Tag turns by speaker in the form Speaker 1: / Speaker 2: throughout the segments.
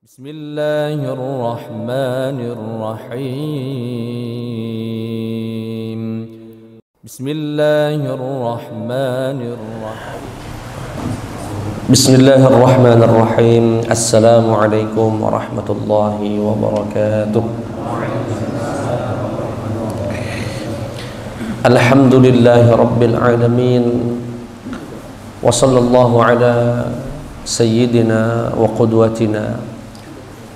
Speaker 1: Bismillahirrahmanirrahim. Bismillahirrahmanirrahim.
Speaker 2: Bismillahirrahmanirrahim. Assalamualaikum warahmatullahi wabarakatuh. Alhamdulillahi rabbil alamin. Wa sallallahu ala sayyidina wa qudwatina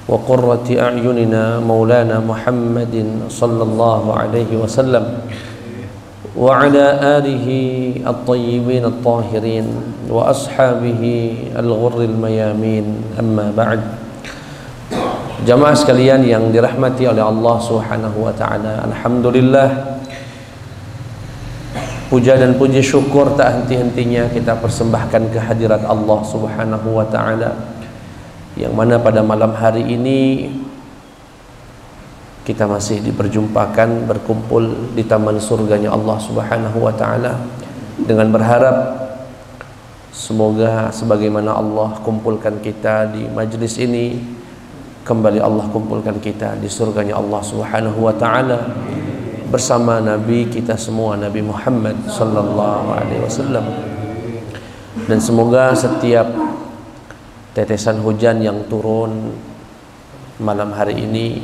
Speaker 2: wa qurrati a'yunina maulana Muhammadin sallallahu alaihi wasallam wa ala alihi at-tayyibin at-tahirin wa ashabihi al-ghurril mayamin, amma ba'd. Jamaah sekalian yang dirahmati oleh Allah Subhanahu wa taala, alhamdulillah, puja dan puji syukur tak henti-hentinya kita persembahkan kehadirat Allah Subhanahu wa taala, yang mana pada malam hari ini kita masih diperjumpakan berkumpul di taman surganya Allah Subhanahu wa taala, dengan berharap semoga sebagaimana Allah kumpulkan kita di majlis ini, kembali Allah kumpulkan kita di surganya Allah Subhanahu wa taala bersama Nabi kita semua, Nabi Muhammad sallallahu alaihi wasallam. Dan semoga setiap tetesan hujan yang turun malam hari ini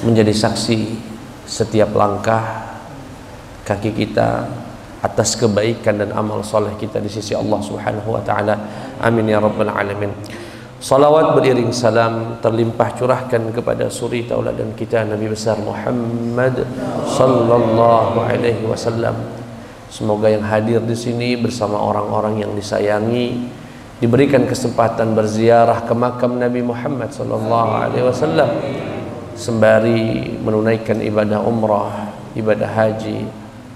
Speaker 2: menjadi saksi setiap langkah kaki kita atas kebaikan dan amal soleh kita di sisi Allah Subhanahu wa taala. Amin ya rabbal alamin. Salawat beriring salam terlimpah curahkan kepada suri tauladan kita Nabi besar Muhammad sallallahu alaihi wasallam. Semoga yang hadir di sini bersama orang-orang yang disayangi diberikan kesempatan berziarah ke makam Nabi Muhammad sallallahu alaihi wasallam sembari menunaikan ibadah umrah, ibadah haji.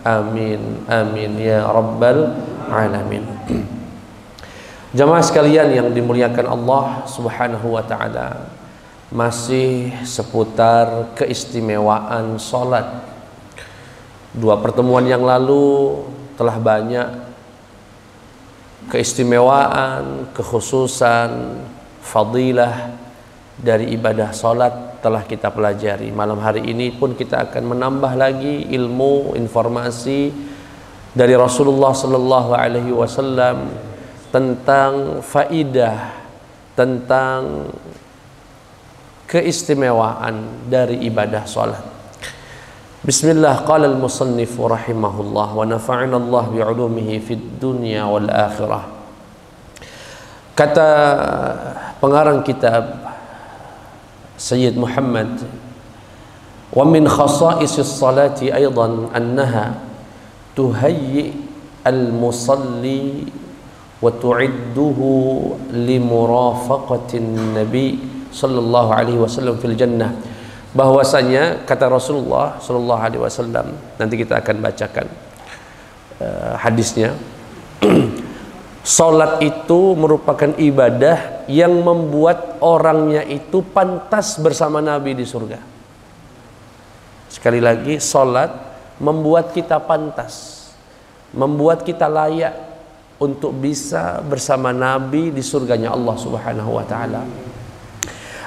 Speaker 2: Amin amin ya rabbal alamin. Jamaah sekalian yang dimuliakan Allah Subhanahu wa taala, masih seputar keistimewaan salat. Dua pertemuan yang lalu telah banyak keistimewaan, kekhususan, fadilah dari ibadah salat telah kita pelajari. Malam hari ini pun kita akan menambah lagi ilmu, informasi dari Rasulullah sallallahu alaihi wasallam tentang faidah, tentang keistimewaan dari ibadah salat. Bismillah, qala al-musannif rahimahullah wa nafa'ana Allah bi'ulumihi fid dunya wal akhirah. Kata pengarang kitab Sayyid Muhammad, wa min khasaisis salati aidan annaha tuhayyi al-musalli wa tu'idduhu li murafaqatin nabi sallallahu alaihi wasallam fil jannah. Bahwasanya kata Rasulullah sallallahu alaihi wasallam, nanti kita akan bacakan hadisnya. Salat itu merupakan ibadah yang membuat orangnya itu pantas bersama Nabi di surga. Sekali lagi, salat membuat kita pantas, membuat kita layak untuk bisa bersama Nabi di surganya Allah Subhanahu wa taala.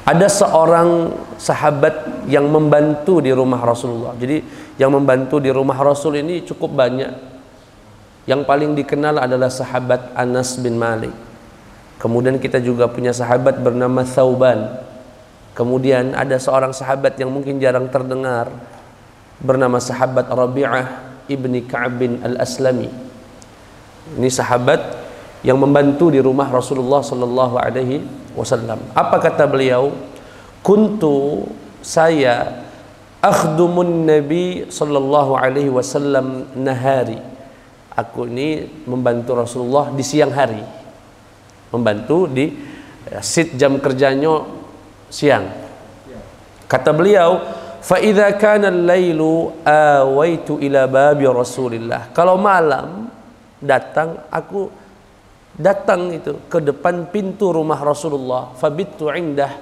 Speaker 2: Ada seorang sahabat yang membantu di rumah Rasulullah. Jadi yang membantu di rumah Rasul ini cukup banyak. Yang paling dikenal adalah sahabat Anas bin Malik. Kemudian kita juga punya sahabat bernama Thauban. Kemudian ada seorang sahabat yang mungkin jarang terdengar, bernama sahabat Rabi'ah ibni Ka'bin al-Aslami. Ini sahabat yang membantu di rumah Rasulullah sallallahu alaihi wasallam. Apa kata beliau? Kuntu, saya, akhdumun Nabi sallallahu alaihi wasallam nahari. Aku ini membantu Rasulullah di siang hari. Membantu di sit jam kerjanya siang. Kata beliau, fa idza kana al-lailu awaitu ila babi Rasulillah. Kalau malam datang, aku datang itu ke depan pintu rumah Rasulullah, fabittu indah,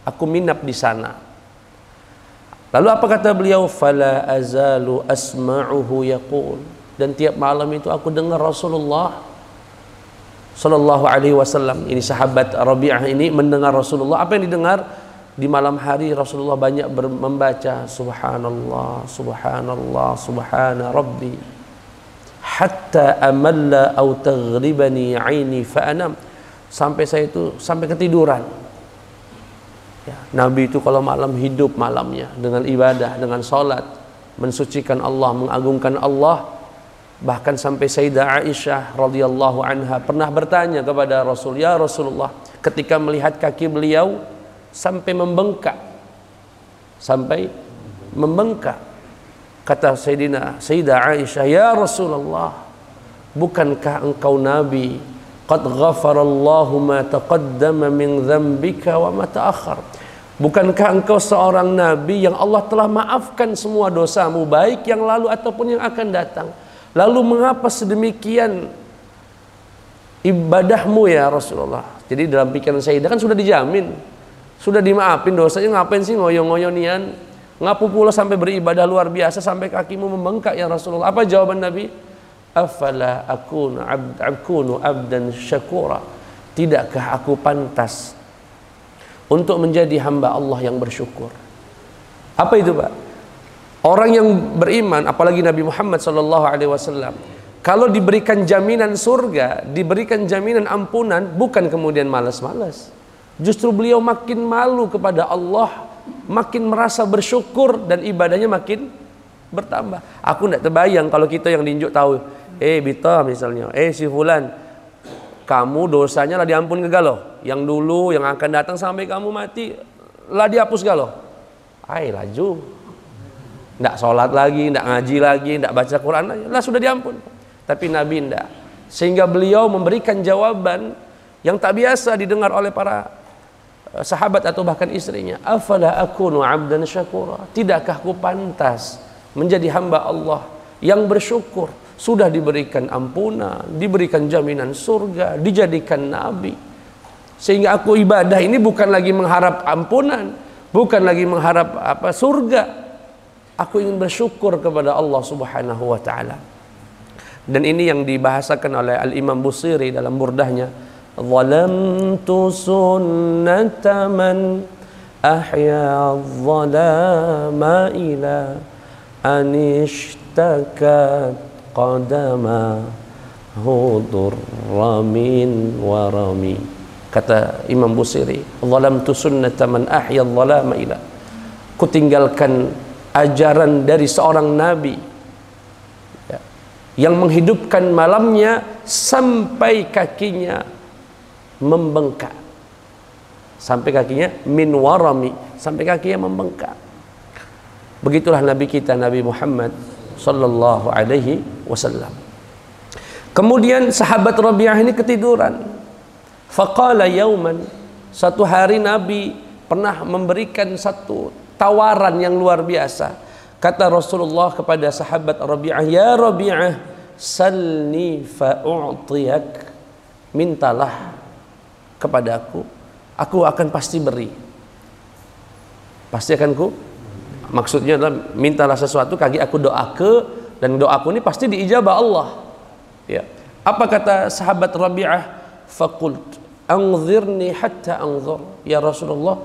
Speaker 2: aku minap di sana. Lalu apa kata beliau? Fala azalu asma'uhu yaqul. Dan tiap malam itu aku dengar Rasulullah Sallallahu alaihi wasallam. Ini sahabat Rabi'ah ini mendengar Rasulullah. Apa yang didengar? Di malam hari Rasulullah banyak membaca subhanallah, subhanallah, subhana rabbi hatta amalla aw taghribani aini fa'anam. Sampai saya itu sampai ketiduran. Ya, Nabi itu kalau malam hidup malamnya dengan ibadah, dengan salat, mensucikan Allah, mengagungkan Allah. Bahkan sampai Sayyidah Aisyah radhiyallahu anha pernah bertanya kepada Rasul, "Ya Rasulullah," ketika melihat kaki beliau sampai membengkak. Sampai membengkak. Kata Sayyidah Aisyah, "Ya Rasulullah, bukankah engkau Nabi? Qad ghafarallahu ma taqaddama min dzambika wa ma ta'akhkhar." Bukankah engkau seorang nabi yang Allah telah maafkan semua dosamu, baik yang lalu ataupun yang akan datang? Lalu mengapa sedemikian ibadahmu ya Rasulullah? Jadi dalam pikiran Sayyidah kan sudah dijamin, sudah dimaafin dosanya, ngapain sih ngoyo-ngoyo nian? Ngapu pula sampai beribadah luar biasa sampai kakimu membengkak ya Rasulullah? Apa jawaban Nabi? Afala akunu abdan syakura. Tidakkah aku pantas untuk menjadi hamba Allah yang bersyukur? Apa itu, Pak? Orang yang beriman, apalagi Nabi Muhammad SAW, kalau diberikan jaminan surga, diberikan jaminan ampunan, bukan kemudian malas-malas. Justru beliau makin malu kepada Allah, makin merasa bersyukur, dan ibadahnya makin bertambah. Aku tidak terbayang kalau kita yang diinjuk tahu, Bita misalnya, si Fulan, kamu dosanya lah diampun ke galo, yang dulu, yang akan datang sampai kamu mati lah dihapus galo. Laju tidak sholat lagi, tidak ngaji lagi, tidak baca Quran lagi, lah sudah diampun. Tapi Nabi tidak, sehingga beliau memberikan jawaban yang tak biasa didengar oleh para sahabat atau bahkan istrinya. Afala akunu abdan syakura. Tidakkah aku pantas menjadi hamba Allah yang bersyukur? Sudah diberikan ampunan, diberikan jaminan surga, dijadikan nabi. Sehingga aku ibadah ini bukan lagi mengharap ampunan, bukan lagi mengharap surga. Aku ingin bersyukur kepada Allah Subhanahu wa taala. Dan ini yang dibahasakan oleh Al-Imam Busiri dalam burdahnya, "Zalamtu sunnata man ahya adh-dhalama ila an ishtakat qadama hudurra min warami." Kata Imam Busiri, "Zalamtu sunnata man ahya adh-dhalama ila." Kutinggalkan ajaran dari seorang nabi ya, yang menghidupkan malamnya sampai kakinya membengkak, sampai kakinya min warami, sampai kakinya membengkak. Begitulah nabi kita, Nabi Muhammad sallallahu alaihi wasallam. Kemudian sahabat Rabi'ah ini ketiduran. Faqala yauman, satu hari Nabi pernah memberikan satu tawaran yang luar biasa. Kata Rasulullah kepada sahabat Rabi'ah, "Ya Rabi'ah, salni fa'u'tiyak." Mintalah kepadaku, aku akan pasti beri. Pasti akan ku. Maksudnya adalah mintalah sesuatu, kaki aku doa ke, dan doaku ini pasti diijabah Allah. Ya. Apa kata sahabat Rabi'ah? Faqult anzirni hatta anzur. Ya Rasulullah,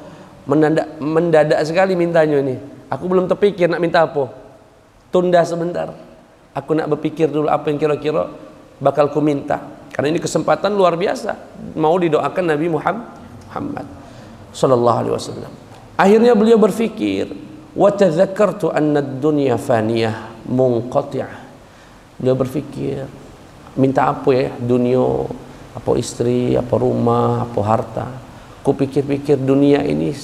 Speaker 2: mendadak sekali mintanya ini. Aku belum terpikir nak minta apa. Tunda sebentar. Aku nak berpikir dulu apa yang kira-kira bakal ku minta. Karena ini kesempatan luar biasa. Mau didoakan Nabi Muhammad sallallahu alaihi wasallam. Akhirnya beliau berpikir, wa tadzakartu anna ad-dunya faniyah munqati'ah. Beliau berpikir, minta apa ya? Dunia, apa istri, apa rumah, apa harta. Kupikir-pikir dunia ini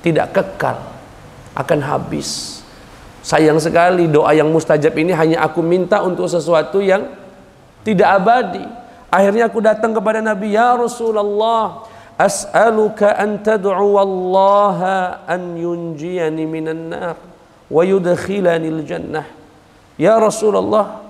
Speaker 2: tidak kekal, akan habis. Sayang sekali doa yang mustajab ini hanya aku minta untuk sesuatu yang tidak abadi. Akhirnya aku datang kepada Nabi, "Ya Rasulullah, as'aluka an tad'u wallaha an yunjiyani minan nar wa yudkhilani al-jannah." Ya Rasulullah,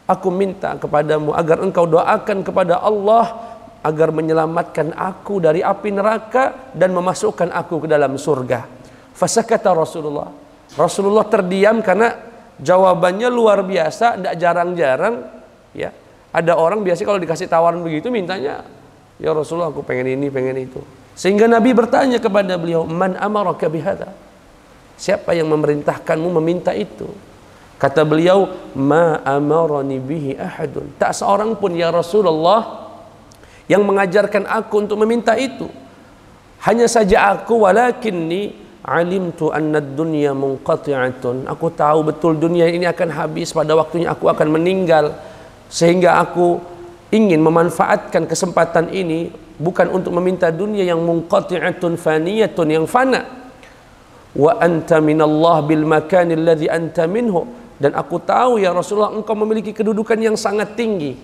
Speaker 2: aku minta kepadamu agar engkau doakan kepada Allah agar menyelamatkan aku dari api neraka dan memasukkan aku ke dalam surga. Fasakata Rasulullah. Rasulullah terdiam karena jawabannya luar biasa, tidak jarang-jarang ya. Ada orang biasanya kalau dikasih tawaran begitu mintanya, ya Rasulullah aku pengen ini, pengen itu. Sehingga Nabi bertanya kepada beliau, man amaraka bihadza? Siapa yang memerintahkanmu meminta itu? Kata beliau, ma amarani bihi ahadun. Tak seorang pun ya Rasulullah yang mengajarkan aku untuk meminta itu. Hanya saja aku, walakinni alimtu anna ad-dunya munqati'atun. Aku tahu betul dunia ini akan habis, pada waktunya aku akan meninggal. Sehingga aku ingin memanfaatkan kesempatan ini bukan untuk meminta dunia yang munqati'atun faniyatun, yang fana. Wa anta minallah bil makanil ladzi anta minhu. Dan aku tahu ya Rasulullah engkau memiliki kedudukan yang sangat tinggi,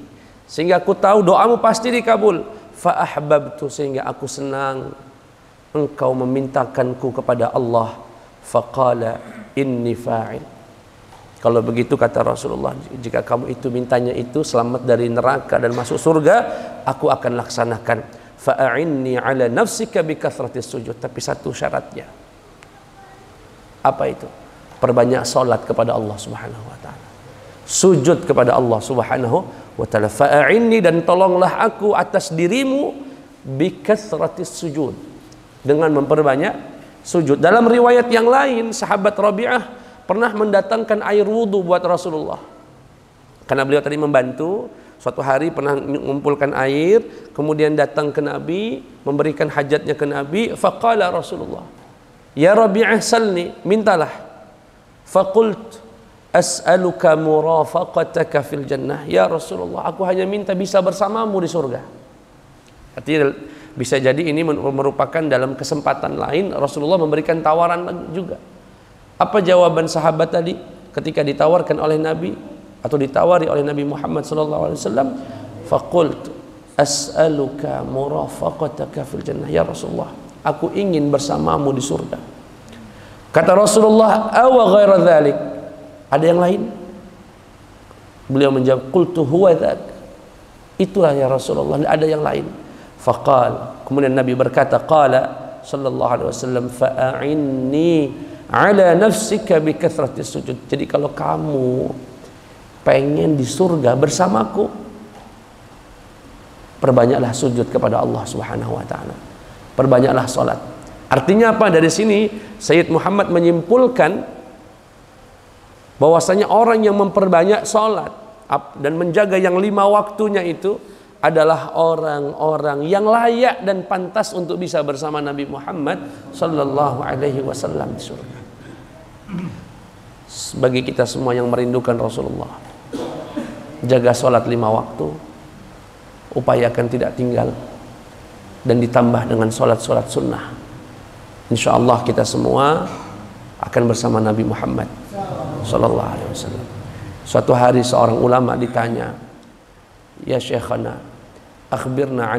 Speaker 2: sehingga aku tahu doamu pasti dikabul. Fa ahbabtu, sehingga aku senang engkau memintakanku kepada Allah. Faqala inni fa'il. Kalau begitu kata Rasulullah, jika kamu itu mintanya itu selamat dari neraka dan masuk surga, aku akan laksanakan. Fa'inni ala nafsika bi kathratis sujud. Tapi satu syaratnya. Apa itu? Perbanyak salat kepada Allah Subhanahu wa taala. Sujud kepada Allah Subhanahu wa taala. Fa'inni, dan tolonglah aku atas dirimu bi kathratis sujud, dengan memperbanyak sujud. Dalam riwayat yang lain, sahabat Rabi'ah pernah mendatangkan air wudhu buat Rasulullah. Karena beliau tadi membantu, suatu hari pernah mengumpulkan air, kemudian datang ke Nabi, memberikan hajatnya ke Nabi. Faqala Rasulullah, ya Rabi'ah salni, mintalah. Faqult as'aluka murafaqataka fil jannah. Ya Rasulullah, aku hanya minta bisa bersamamu di surga. Artinya bisa jadi ini merupakan dalam kesempatan lain Rasulullah memberikan tawaran juga. Apa jawaban sahabat tadi ketika ditawarkan oleh Nabi atau ditawari oleh Nabi Muhammad SAW? Faqult as'aluka murafaqataka fil jannah. Ya Rasulullah, aku ingin bersamamu di surga. Kata Rasulullah, awa ghaira dzalik, ada yang lain? Beliau menjawab, qultu huwa dzak, itulah ya Rasulullah, ada yang lain. Faqal, kemudian Nabi berkata, qala sallallahu alaihi wasallam, fa'inni ala nafsika bi kathratis sujud. Jadi kalau kamu pengen di surga bersamaku, perbanyaklah sujud kepada Allah Subhanahu wa taala. Perbanyaklah salat. Artinya apa? Dari sini Sayyid Muhammad menyimpulkan bahwasanya orang yang memperbanyak salat dan menjaga yang 5 waktunya itu adalah orang-orang yang layak dan pantas untuk bisa bersama Nabi Muhammad sallallahu alaihi wasallam di surga. Bagi kita semua yang merindukan Rasulullah, jaga sholat 5 waktu, upayakan tidak tinggal, dan ditambah dengan sholat-sholat sunnah. Insya Allah kita semua akan bersama Nabi Muhammad sallallahu alaihi wasallam. Suatu hari seorang ulama ditanya, ya Syekhana, akhbirna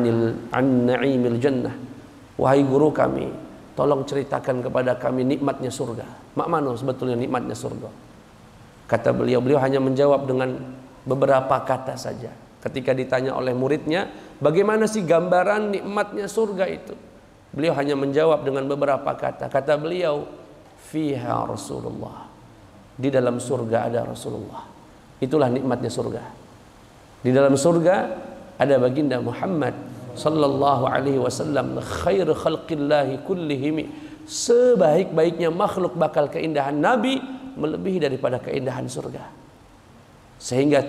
Speaker 2: an na'imil jannah. Wahai guru kami, tolong ceritakan kepada kami nikmatnya surga. Mak mano sebetulnya nikmatnya surga? Kata beliau hanya menjawab dengan beberapa kata saja. Ketika ditanya oleh muridnya, bagaimana sih gambaran nikmatnya surga itu? Beliau hanya menjawab dengan beberapa kata. Kata beliau, fiha Rasulullah. Di dalam surga ada Rasulullah. Itulah nikmatnya surga. Di dalam surga ada baginda Muhammad sallallahu alaihi wasallam, khair khalqillahi kullihim. Sebaik-baiknya makhluk bakal keindahan Nabi melebihi daripada keindahan surga. Sehingga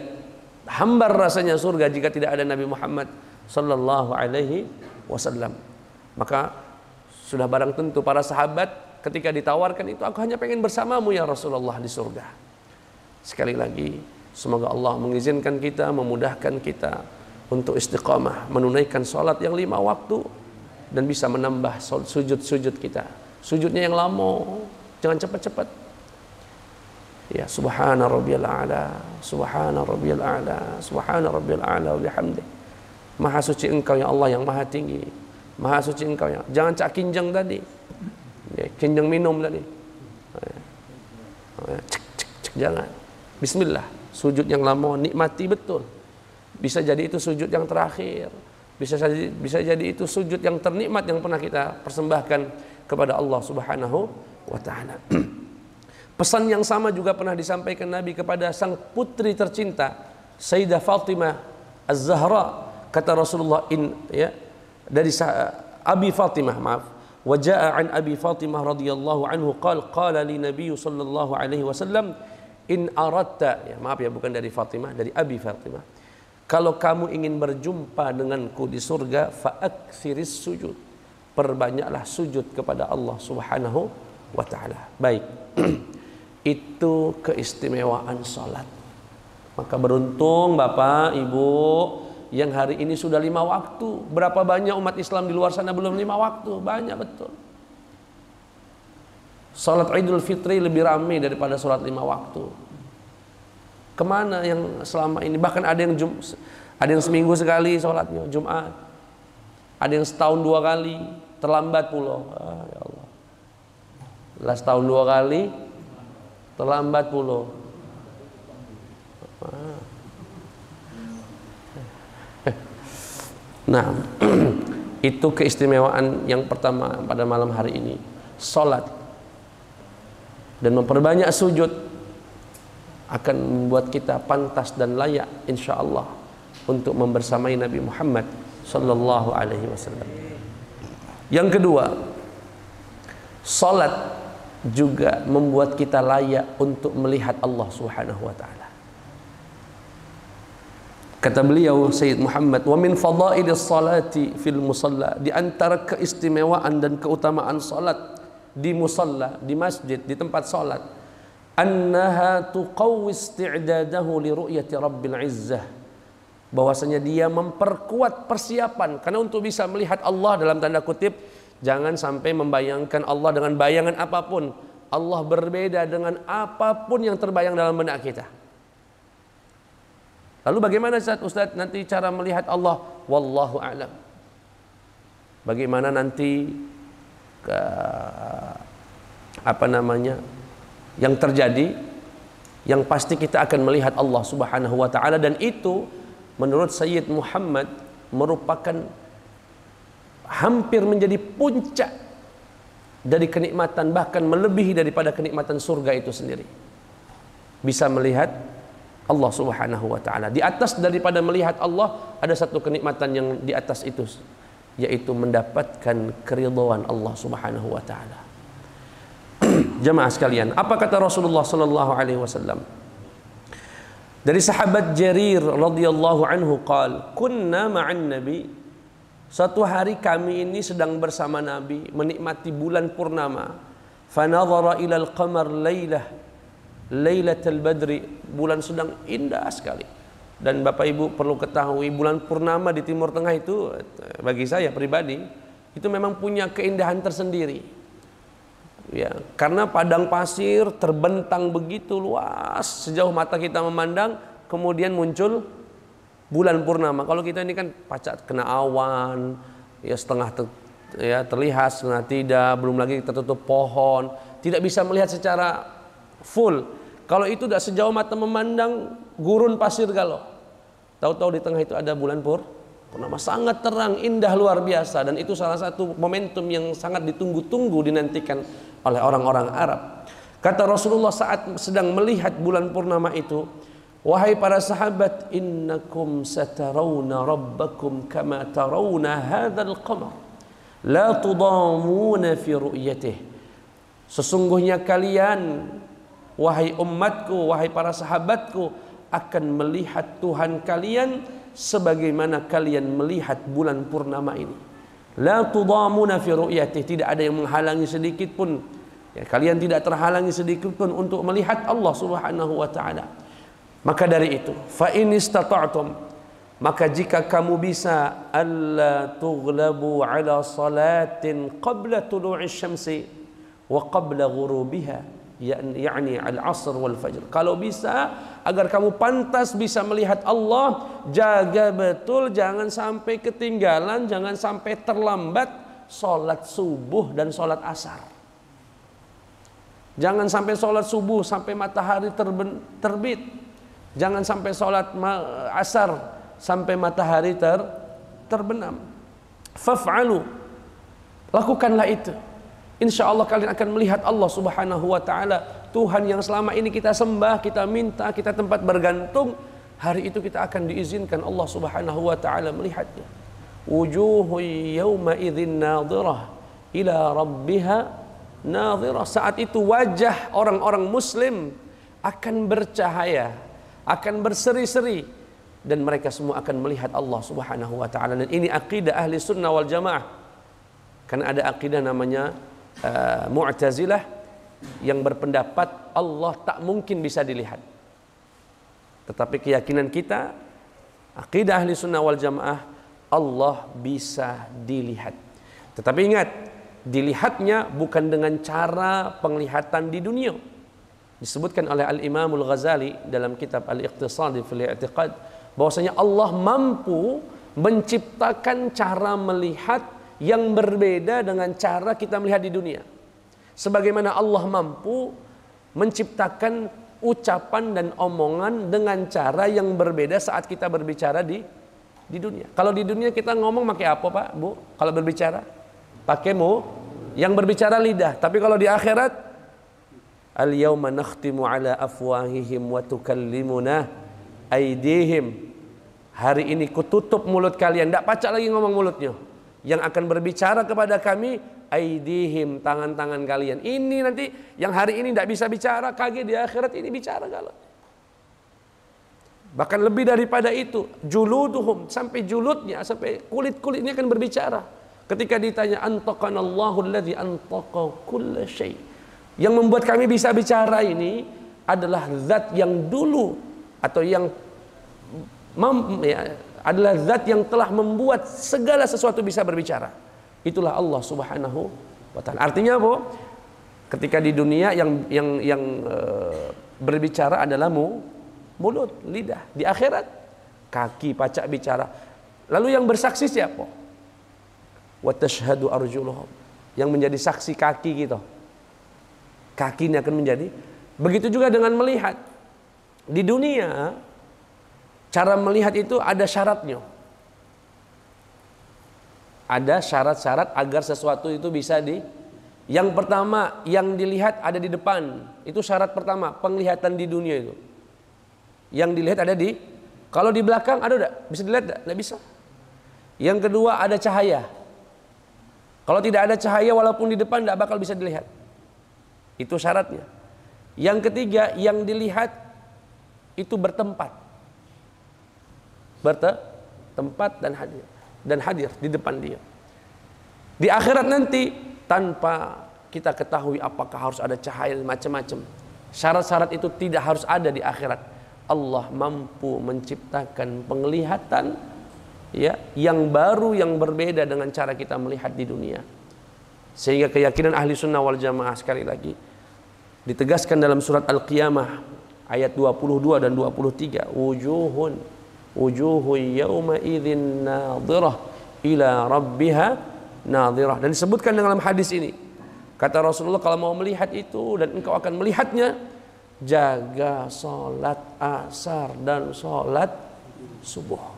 Speaker 2: hambar rasanya surga jika tidak ada Nabi Muhammad sallallahu alaihi wasallam. Maka sudah barang tentu para sahabat ketika ditawarkan itu, aku hanya pengen bersamamu ya Rasulullah di surga. Sekali lagi, semoga Allah mengizinkan kita, memudahkan kita untuk istiqamah menunaikan salat yang 5 waktu dan bisa menambah sujud-sujud kita. Sujudnya yang lama, jangan cepat-cepat. Ya, subhana rabbiyal a'la, subhana rabbiyal a'la, subhana rabbiyal a'la wa bihamdih. Maha suci Engkau ya Allah yang maha tinggi. Maha suci Engkau ya. Jangan cak kinjang tadi. Ya, kinjang minum tadi. Cek, jangan. Bismillah. Sujud yang lama nikmati betul. Bisa jadi itu sujud yang terakhir. Bisa jadi itu sujud yang ternikmat yang pernah kita persembahkan kepada Allah Subhanahu wa taala. Pesan yang sama juga pernah disampaikan Nabi kepada sang putri tercinta Sayyidah Fatimah Az-Zahra, kata Rasulullah dari Abi Fatimah, maaf. Wa jaa an Abi Fatimah radhiyallahu anhu qala li Nabi sallallahu alaihi wasallam in aradta, maaf ya, bukan dari Fatimah, dari Abi Fatimah. Kalau kamu ingin berjumpa denganku di surga, fa aktsiris sujud. Perbanyaklah sujud kepada Allah Subhanahu wa taala. Baik. Itu keistimewaan salat. Maka beruntung Bapak, Ibu yang hari ini sudah 5 waktu. Berapa banyak umat Islam di luar sana belum 5 waktu? Banyak betul. Salat Idul Fitri lebih ramai daripada salat 5 waktu. Kemana yang selama ini? Bahkan ada yang seminggu sekali salatnya Jumat. Ada yang setahun 2 kali, terlambat pula. Ya Allah. Lah setahun 2 kali, terlambat pula. Nah, itu keistimewaan yang pertama pada malam hari ini, salat dan memperbanyak sujud akan membuat kita pantas dan layak insyaallah untuk membersamai Nabi Muhammad sallallahu alaihi wasallam. Yang kedua, salat juga membuat kita layak untuk melihat Allah Subhanahu wa taala. Kata beliau Sayyid Muhammad, wa min fadailis salati fil musalla, di antara keistimewaan dan keutamaan salat di musalla, di masjid, di tempat salat, annaha tuqawwi isti'dadahu li ru'yati rabbil izzah, bahwasanya dia memperkuat persiapan karena untuk bisa melihat Allah dalam tanda kutip. Jangan sampai membayangkan Allah dengan bayangan apapun. Allah berbeda dengan apapun yang terbayang dalam benak kita. Lalu bagaimana Ustaz nanti cara melihat Allah? Wallahu a'lam. Bagaimana nanti yang terjadi? Yang pasti kita akan melihat Allah Subhanahu wa taala, dan itu menurut Sayyid Muhammad merupakan hampir menjadi puncak dari kenikmatan, bahkan melebihi daripada kenikmatan surga itu sendiri. Bisa melihat Allah Subhanahu wa taala. Di atas daripada melihat Allah ada satu kenikmatan yang di atas itu, yaitu mendapatkan keridhaan Allah Subhanahu wa taala. Jemaah sekalian, apa kata Rasulullah sallallahu alaihi wasallam? Dari sahabat Jarir radhiyallahu anhu qala, kunna ma'an nabi, suatu hari kami ini sedang bersama Nabi menikmati bulan purnama. Fanadhara ilal qamar Lailatul Badri, bulan sedang indah sekali. Dan Bapak Ibu perlu ketahui, bulan purnama di Timur Tengah itu bagi saya pribadi itu memang punya keindahan tersendiri. Ya, karena padang pasir terbentang begitu luas sejauh mata kita memandang, kemudian muncul bulan purnama. Kalau kita ini kan pacak kena awan, ya setengah terlihat, setengah tidak, belum lagi tertutup pohon, tidak bisa melihat secara full. Kalau itu sudah sejauh mata memandang gurun pasir galau. Tahu-tahu di tengah itu ada bulan purnama, sangat terang, indah, luar biasa. Dan itu salah satu momentum yang sangat ditunggu-tunggu, dinantikan oleh orang-orang Arab. Kata Rasulullah saat sedang melihat bulan purnama itu, wahai para sahabat, innakum satarawna rabbakum kama tarawna hadzal qamar la tudamuna fi ru'yatih. Sesungguhnya kalian, wahai umatku, wahai para sahabatku, akan melihat Tuhan kalian sebagaimana kalian melihat bulan purnama ini. La tudamuna fi ru'yatih, tidak ada yang menghalangi sedikit pun, ya, kalian tidak terhalangi sedikit pun untuk melihat Allah Subhanahu wa taala. Maka dari itu, fa in istata'tum, maka jika kamu bisa, alla tughlabu ala salatin qabla tulu'i syamsi wa qabla ghurubiha, yakni al-asr wal fajr. Kalau bisa, agar kamu pantas bisa melihat Allah, jaga betul, jangan sampai ketinggalan, jangan sampai terlambat sholat subuh dan sholat asar. Jangan sampai sholat subuh sampai matahari terbit. Jangan sampai sholat asar sampai matahari terbenam. Faf'alu, lakukanlah itu. Insya Allah kalian akan melihat Allah Subhanahu wa ta'ala, Tuhan yang selama ini kita sembah, kita minta, kita tempat bergantung, Hari itu kita akan diizinkan Allah Subhanahu wa taala melihatnya. Wujuhu yawma idzin nadhirah ila rabbiha nadhirah. Saat itu wajah orang-orang muslim akan bercahaya, akan berseri-seri, dan mereka semua akan melihat Allah Subhanahu wa taala. Dan ini akidah ahli sunnah wal jamaah. Karena ada akidah namanya Mu'tazilah yang berpendapat Allah tak mungkin bisa dilihat. Tetapi keyakinan kita, akidah ahli sunnah wal jamaah, Allah bisa dilihat. Tetapi ingat, dilihatnya bukan dengan cara penglihatan di dunia. Disebutkan oleh Al-Imamul Ghazali dalam kitab Al-Iqtisad fil I'tiqad bahwasanya Allah mampu menciptakan cara melihat yang berbeda dengan cara kita melihat di dunia. Sebagaimana Allah mampu menciptakan ucapan dan omongan dengan cara yang berbeda saat kita berbicara di dunia. Kalau di dunia kita ngomong pakai apa, Pak, Bu? Kalau berbicara pakai yang berbicara lidah. Tapi kalau di akhirat, al-yauma nakhtimu ala afwahihim wa tukallimuna aydihim. Hari ini kututup mulut kalian, tidak pacak lagi ngomong mulutnya. Yang akan berbicara kepada kami aidihim, tangan-tangan kalian. Ini nanti yang hari ini tidak bisa bicara, kaget di akhirat ini bicara kalau. Bahkan lebih daripada itu, juluduhum, sampai juludnya, sampai kulit-kulitnya akan berbicara. Ketika ditanya antaqanallahu alladzi antaqa kulla syai'. Yang membuat kami bisa bicara ini adalah zat yang dulu atau yang adalah zat yang telah membuat segala sesuatu bisa berbicara. Itulah Allah Subhanahu wa taala. Artinya apa? Ketika di dunia yang berbicara adalah mulut, lidah. Di akhirat kaki, pacak bicara. Lalu yang bersaksi siapa? Wa tashhadu arjuluhum. Yang menjadi saksi kaki kita. Kakinya akan menjadi. Begitu juga dengan melihat. Di dunia cara melihat itu ada syaratnya. Ada syarat-syarat agar sesuatu itu bisa yang pertama, yang dilihat ada di depan. Itu syarat pertama, penglihatan di dunia itu. Yang dilihat ada kalau di belakang ada enggak? Bisa dilihat enggak? Enggak bisa. Yang kedua ada cahaya. Kalau tidak ada cahaya walaupun di depan enggak bakal bisa dilihat. Itu syaratnya. Yang ketiga, yang dilihat itu bertempat. Bertempat dan hadir di depan dia. Di akhirat nanti tanpa kita ketahui apakah harus ada cahaya macam-macam. Syarat-syarat itu tidak harus ada di akhirat. Allah mampu menciptakan penglihatan ya yang baru, yang berbeda dengan cara kita melihat di dunia. Sehingga keyakinan ahli sunnah wal jamaah sekali lagi ditegaskan dalam surat Al-Qiyamah ayat 22 dan 23. Wujuhun yawma idzin nadhirah ila rabbiha nadhirah. Dan disebutkan dalam hadis ini, kata Rasulullah, kalau mau melihat itu dan engkau akan melihatnya, jaga salat asar dan salat subuh.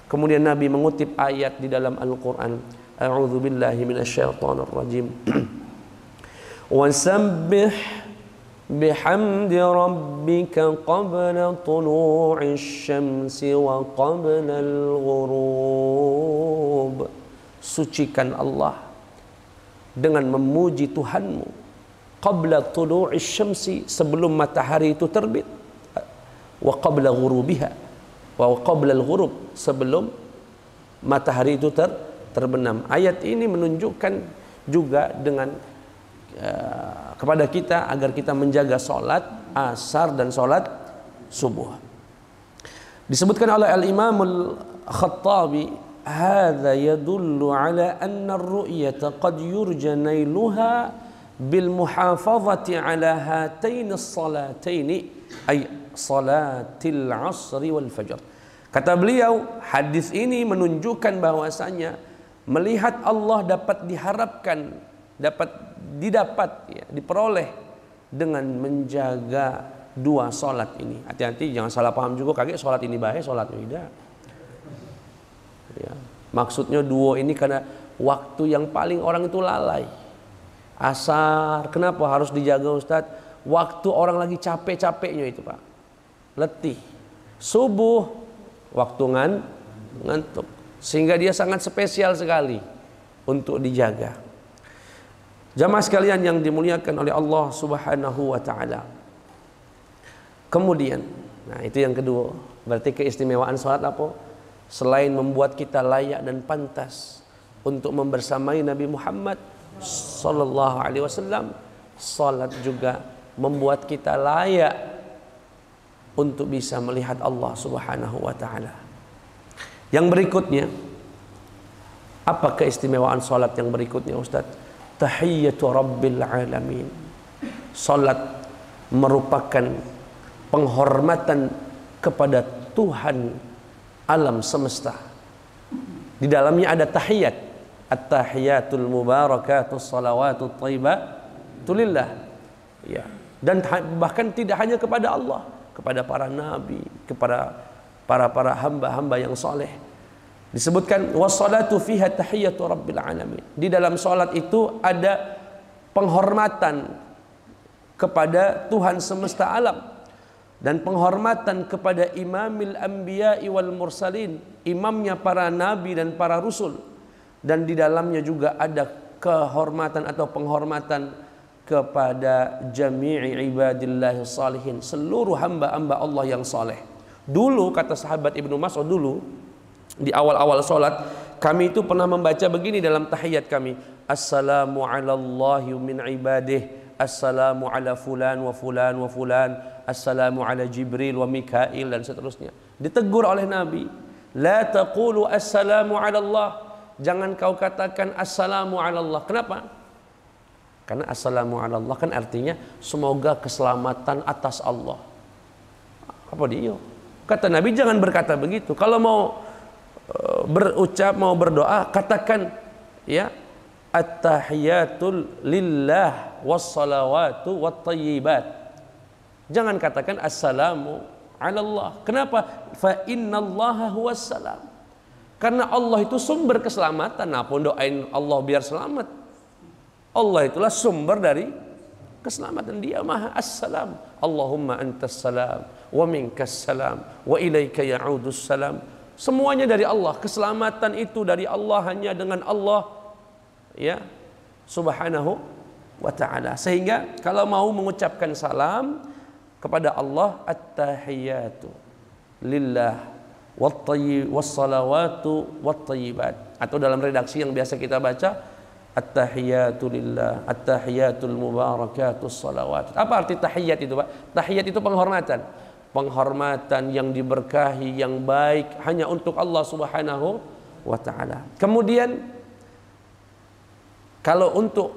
Speaker 2: Kemudian Nabi mengutip ayat di dalam Al-Quran, a'udzu billahi minasyaitonir rajim. Wasabbih bihamdi rabbika qabla tulu'isy syamsi wa qabla al-ghurub. Sucikan Allah dengan memuji Tuhanmu qabla tulu'isy syamsi, sebelum matahari itu terbit, wa qabla ghurubiha, wa qabla al-ghurub, sebelum matahari itu terbenam. Ayat ini menunjukkan juga dengan kepada kita agar kita menjaga salat asar dan salat subuh. Disebutkan oleh Al-Imam Al-Khattabi, hadza yadullu ala anna ar-ru'yata qad yurja nailuha bil muhafazati ala hatain as-salatain ay salatil asri wal fajr. Kata beliau, hadis ini menunjukkan bahwasanya melihat Allah dapat diharapkan, diperoleh dengan menjaga dua solat ini. Hati-hati, jangan salah paham juga, kaget solat ini baik, solat tidak. Ya, maksudnya dua ini karena waktu yang paling orang itu lalai. Asar, kenapa harus dijaga Ustadz? Waktu orang lagi capek-capeknya itu Pak, letih. subuh, waktu ngantuk. Sehingga dia sangat spesial sekali untuk dijaga. Jamaah sekalian yang dimuliakan oleh Allah Subhanahu wa taala. Kemudian, nah itu yang kedua. Berarti keistimewaan salat apa? Selain membuat kita layak dan pantas untuk membersamai Nabi Muhammad sallallahu alaihi wasallam, salat juga membuat kita layak untuk bisa melihat Allah Subhanahu wa taala. Yang berikutnya, apa keistimewaan salat yang berikutnya, Ustaz? Tahiyyatu Rabbil Alamin. Salat merupakan penghormatan kepada Tuhan alam semesta. Di dalamnya ada tahiyat. At-tahiyatul mubarakatus salawatut thayyibatu lillah. Ya. Dan bahkan tidak hanya kepada Allah, kepada para nabi, kepada para hamba-hamba yang soleh. Disebutkan wassalatu fiha tahiyyatu Rabbil Alamin. Di dalam salat itu ada penghormatan kepada Tuhan semesta alam dan penghormatan kepada imamil anbiya'i wal mursalin, imamnya para nabi dan para rasul. Dan di dalamnya juga ada kehormatan atau penghormatan kepada jami'i ibadillahi salihin, seluruh hamba-hamba Allah yang saleh. Dulu kata sahabat Ibnu Mas'ud, dulu di awal-awal sholat kami itu pernah membaca begini dalam tahiyat kami, assalamu ala Allahi min ibadih, assalamu ala fulan wa fulan wa fulan, assalamu ala Jibril wa Mikail, dan seterusnya. Ditegur oleh Nabi, la taqulu assalamu ala Allah, jangan kau katakan assalamu ala Allah. Kenapa? Karena assalamu ala Allah kan artinya semoga keselamatan atas Allah. Apa dia? Kata Nabi, jangan berkata begitu. Kalau mau berucap, mau berdoa, katakan ya, at-tahiyatul lillah wassalawatu wattayyibat. Jangan katakan assalamu ala Allah. Kenapa? Fa innallaha huwassalam. Karena Allah itu sumber keselamatan. Nah, pun doain Allah biar selamat. Allah itulah sumber dari keselamatan. Dia maha assalam. Allahumma antas salam wa minkas salam wa ilaika ya'udus salam. Semuanya dari Allah. Keselamatan itu dari Allah, hanya dengan Allah ya Subhanahu wa ta'ala. Sehingga kalau mau mengucapkan salam kepada Allah, at-tahiyatu lillah wassalawatu wattayyibat, atau dalam redaksi yang biasa kita baca at-tahiyatu lillah, at-tahiyatul mubarakatus salawat. Apa arti tahiyat itu, Pak? Tahiyat itu penghormatan. Penghormatan yang diberkahi, yang baik hanya untuk Allah Subhanahu wa ta'ala. Kemudian kalau untuk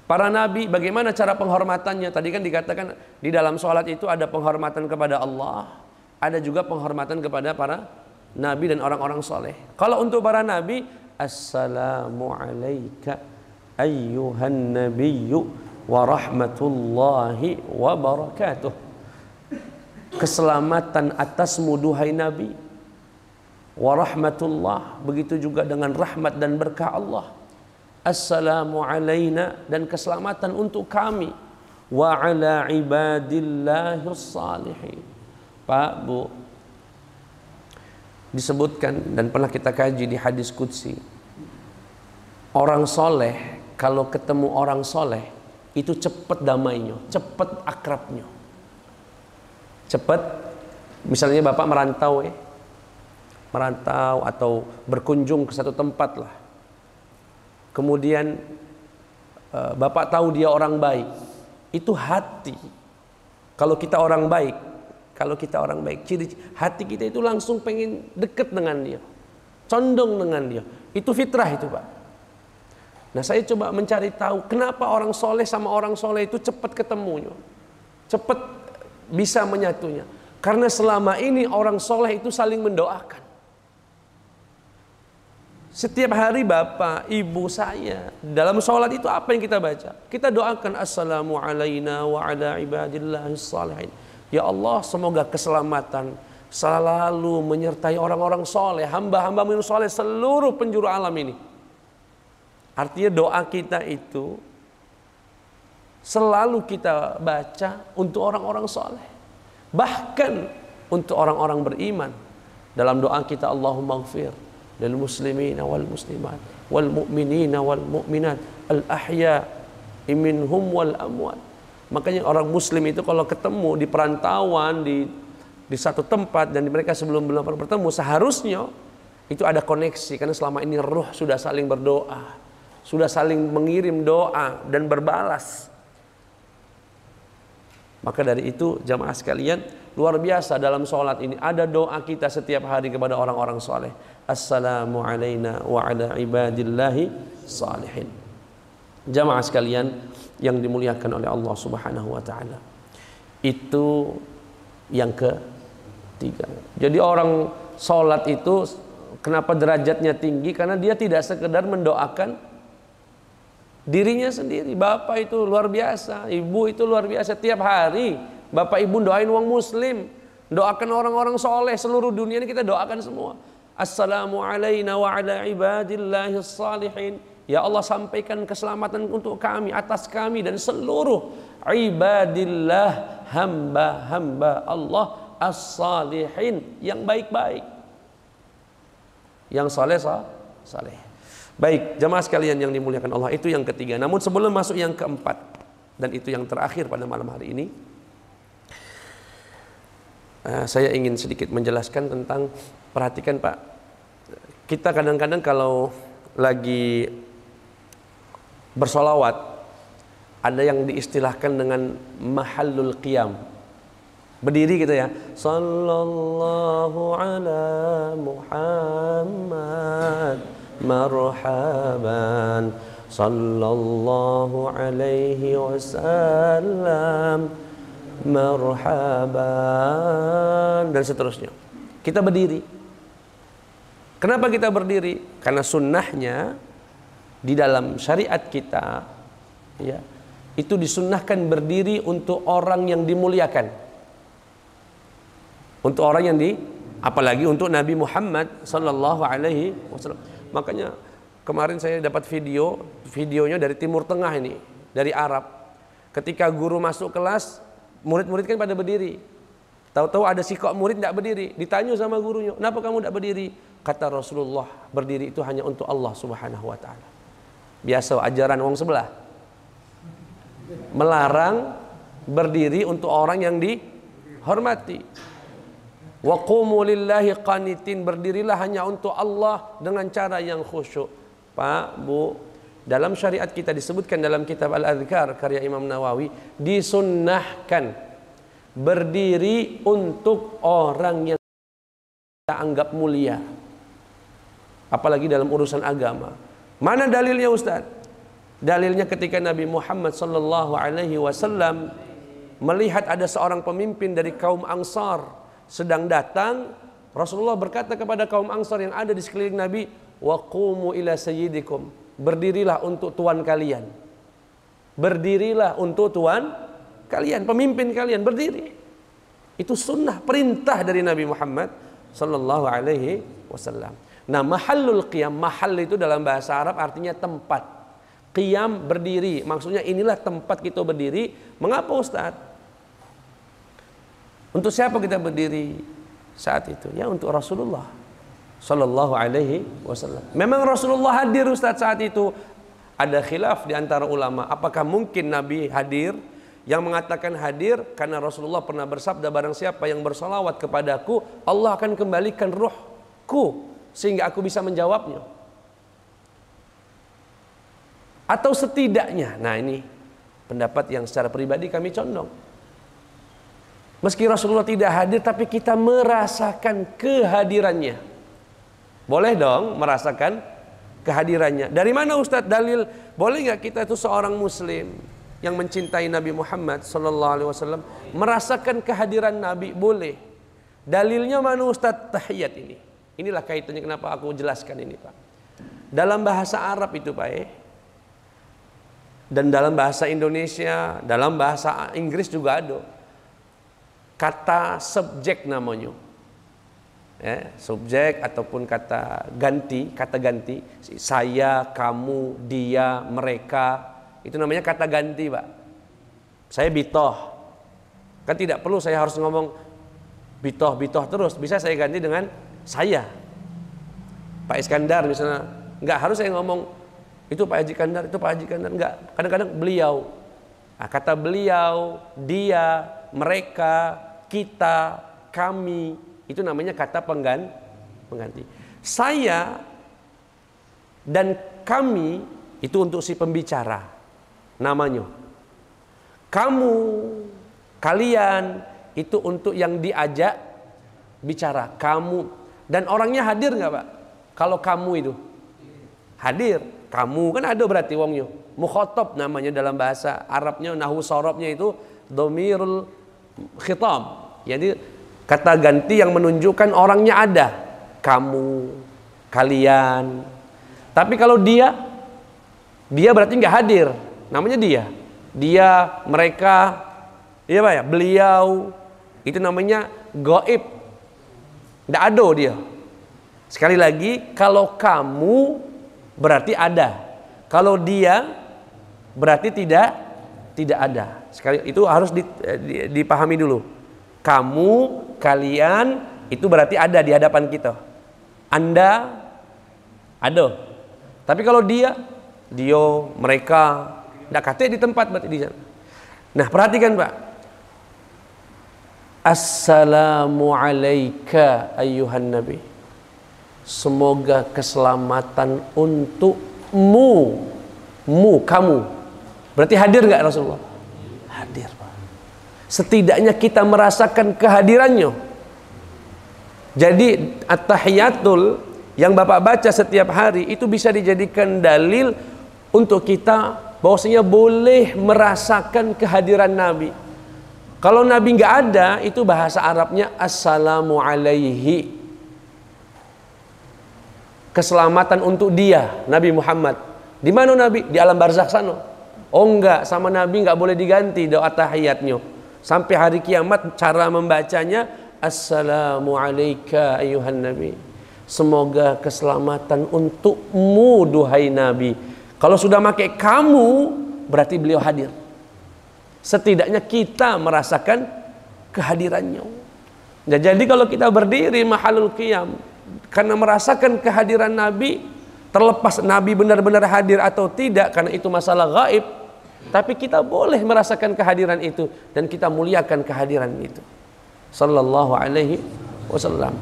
Speaker 2: para nabi, bagaimana cara penghormatannya? Tadi kan dikatakan di dalam sholat itu ada penghormatan kepada Allah, ada juga penghormatan kepada para nabi dan orang-orang soleh. Kalau untuk para nabi, assalamu alayka ayyuhan nabiyyu wa rahmatullahi wa barakatuh. Keselamatan atasmu duhai nabi, wa rahmatullah, begitu juga dengan rahmat dan berkah Allah. Assalamu alayna, dan keselamatan untuk kami, wa ala ibadillahis salihin. Pak, Bu, disebutkan dan pernah kita kaji di hadis qudsi, orang soleh kalau ketemu orang soleh itu cepat damainya, cepat akrabnya, cepat. Misalnya bapak merantau atau berkunjung ke satu tempat lah, kemudian bapak tahu dia orang baik, itu hati. Kalau kita orang baik, ciri hati kita itu langsung pengen deket dengan dia, condong dengan dia. Itu fitrah itu, Pak. Nah, saya coba mencari tahu kenapa orang soleh sama orang soleh itu cepat ketemunya, cepat bisa menyatunya. Karena selama ini orang soleh itu saling mendoakan. Setiap hari bapak, ibu saya dalam sholat itu apa yang kita baca? Kita doakan assalamu alayna wa ala ibadillahis salihin. Ya Allah, semoga keselamatan selalu menyertai orang-orang soleh, hamba-hamba yang soleh seluruh penjuru alam ini. Artinya doa kita itu selalu kita baca untuk orang-orang soleh. Bahkan untuk orang-orang beriman. Dalam doa kita, Allahumma ighfir lil muslimina wal muslimat wal mu'minina wal mu'minat al ahya minhum wal amwat. Makanya orang muslim itu kalau ketemu di perantauan, di satu tempat, dan mereka sebelum bertemu, seharusnya itu ada koneksi, karena selama ini ruh sudah saling berdoa, sudah saling mengirim doa dan berbalas. Maka dari itu jamaah sekalian, luar biasa dalam sholat ini ada doa kita setiap hari kepada orang-orang soleh. Assalamu alayna wa ala ibadillahi salihin. Jamaah sekalian yang dimuliakan oleh Allah Subhanahu wa taala. Itu yang ketiga. Jadi orang sholat itu kenapa derajatnya tinggi? Karena dia tidak sekedar mendoakan dirinya sendiri. Bapak itu luar biasa, ibu itu luar biasa. Tiap hari bapak ibu doain wong muslim, doakan orang-orang soleh seluruh dunia ini, kita doakan semua. Assalamu alayna wa ala ibadillahi salihin. Ya Allah, sampaikan keselamatan untuk kami, atas kami dan seluruh ibadillah, hamba-hamba Allah as-salihin, yang baik-baik, yang saleh. Baik, jamaah sekalian yang dimuliakan Allah, itu yang ketiga. Namun sebelum masuk yang keempat, dan itu yang terakhir pada malam hari ini, saya ingin sedikit menjelaskan tentang, perhatikan Pak, kita kadang-kadang kalau lagi bersolawat, ada yang diistilahkan dengan mahallul qiyam, berdiri gitu ya, sallallahu ala Muhammad marhaban sallallahu alaihi wasallam marhaban, dan seterusnya. Kita berdiri. Kenapa kita berdiri? Karena sunnahnya di dalam syariat kita, ya, itu disunnahkan berdiri untuk orang yang dimuliakan, untuk orang yang apalagi untuk Nabi Muhammad sallallahu alaihi wasallam. Makanya kemarin saya dapat videonya dari Timur Tengah ini, dari Arab. Ketika guru masuk kelas, murid-murid kan pada berdiri. Tahu-tahu ada si kok murid tidak berdiri. Ditanya sama gurunya, kenapa kamu tidak berdiri? Kata Rasulullah, berdiri itu hanya untuk Allah Subhanahu wa ta'ala. Biasa ajaran wong sebelah, melarang berdiri untuk orang yang dihormati. Wa qumu lillahi qanitin, berdirilah hanya untuk Allah dengan cara yang khusyuk. Pak, Bu, dalam syariat kita disebutkan dalam kitab Al-Adhkar karya Imam Nawawi, disunnahkan berdiri untuk orang yang kita anggap mulia, apalagi dalam urusan agama. Mana dalilnya Ustaz? Dalilnya ketika Nabi Muhammad sallallahu alaihi wasallam melihat ada seorang pemimpin dari kaum Ansar sedang datang, Rasulullah berkata kepada kaum Ansar yang ada di sekeliling Nabi, wa qumu ila sayyidikum, berdirilah untuk tuan kalian. Berdirilah untuk tuan kalian, pemimpin kalian, berdiri. Itu sunnah, perintah dari Nabi Muhammad sallallahu alaihi wasallam. Nah, mahallul qiyam, mahal itu dalam bahasa Arab artinya tempat. Qiyam, berdiri, maksudnya inilah tempat kita berdiri. Mengapa Ustaz? Untuk siapa kita berdiri saat itu? Ya, untuk Rasulullah sallallahu alaihi wasallam. Memang Rasulullah hadir Ustaz saat itu. Ada khilaf di antara ulama, apakah mungkin Nabi hadir? Yang mengatakan hadir karena Rasulullah pernah bersabda, barang siapa yang bersalawat kepadaku, Allah akan kembalikan ruhku sehingga aku bisa menjawabnya. Atau setidaknya, nah ini pendapat yang secara pribadi kami condong, meski Rasulullah tidak hadir, tapi kita merasakan kehadirannya. Boleh dong merasakan kehadirannya. Dari mana Ustadz dalil? Boleh nggak kita itu seorang muslim yang mencintai Nabi Muhammad sallallahu alaihi wasallam merasakan kehadiran Nabi? Boleh. Dalilnya mana Ustadz? Tahiyat ini. Inilah kaitannya kenapa aku jelaskan ini, Pak. Dalam bahasa Arab itu, Pak, dan dalam bahasa Indonesia, dalam bahasa Inggris juga ada kata subjek namanya. Subjek ataupun kata ganti, saya, kamu, dia, mereka, itu namanya kata ganti, Pak. Saya bitoh, kan tidak perlu saya harus ngomong bitoh terus, bisa saya ganti dengan saya. Pak Iskandar misalnya, nggak harus saya ngomong itu Pak Haji Iskandar, itu Pak Haji Iskandar, nggak. Kadang-kadang beliau. Nah, kata beliau, dia, mereka, kita, kami, itu namanya kata pengganti. Saya dan kami itu untuk si pembicara, namanya. Kamu, kalian itu untuk yang diajak bicara. Kamu dan orangnya hadir nggak Pak? Kalau kamu itu hadir, kamu kan ada berarti wongnya. Mukhatab namanya dalam bahasa Arabnya, nahwu sorobnya itu dhamirul khitab. Jadi kata ganti yang menunjukkan orangnya ada. Kamu, kalian. Tapi kalau dia berarti nggak hadir. Namanya dia. Dia, mereka, iya Pak ya, beliau. Itu namanya gaib. Nggak ada dia. Sekali lagi, kalau kamu berarti ada. Kalau dia berarti tidak ada. Sekali itu harus dipahami dulu. Kamu, kalian itu berarti ada di hadapan kita. Anda ada. Tapi kalau dia, mereka, tidak kata di tempat berarti di sana. Nah, perhatikan Pak. Assalamu alayka ayyuhan nabi. Semoga keselamatan untukmu. Kamu. Berarti hadir nggak Rasulullah? Hadir Pak. Setidaknya kita merasakan kehadirannya. Jadi at-tahiyatul yang Bapak baca setiap hari itu bisa dijadikan dalil untuk kita bahwasanya boleh merasakan kehadiran Nabi. Kalau Nabi nggak ada, itu bahasa Arabnya assalamu alaihi. Keselamatan untuk dia, Nabi Muhammad. Di mana Nabi? Di alam barzakh sana. Oh enggak, sama Nabi enggak boleh diganti doa tahiyatnya. Sampai hari kiamat cara membacanya assalamu alayka ayyuhan nabi. Semoga keselamatan untukmu duhai Nabi. Kalau sudah pakai kamu berarti beliau hadir. Setidaknya kita merasakan kehadirannya. Nah, jadi kalau kita berdiri mahalul qiyam karena merasakan kehadiran Nabi, terlepas Nabi benar-benar hadir atau tidak, karena itu masalah gaib, tapi kita boleh merasakan kehadiran itu dan kita muliakan kehadiran itu. Sallallahu alaihi wasallam.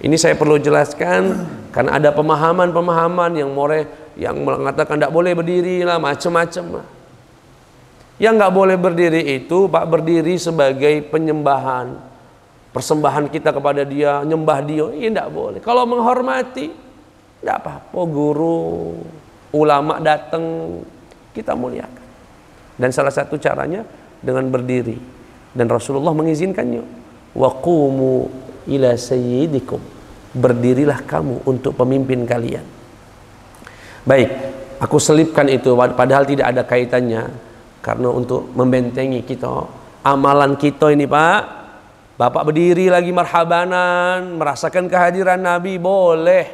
Speaker 2: Ini saya perlu jelaskan karena ada pemahaman-pemahaman yang mengatakan tidak boleh berdiri lah, macam-macam lah. Yang nggak boleh berdiri itu Pak, berdiri sebagai penyembahan, persembahan kita kepada dia, nyembah dia, ini tidak boleh. Kalau menghormati tidak apa-apa, guru, ulama datang, kita muliakan. Dan salah satu caranya dengan berdiri. Dan Rasulullah mengizinkannya. Wa qumu ila sayyidikum. Berdirilah kamu untuk pemimpin kalian. Baik, aku selipkan itu padahal tidak ada kaitannya. Karena untuk membentengi kita, amalan kita ini Pak, Bapak berdiri lagi marhabanan, merasakan kehadiran Nabi, boleh.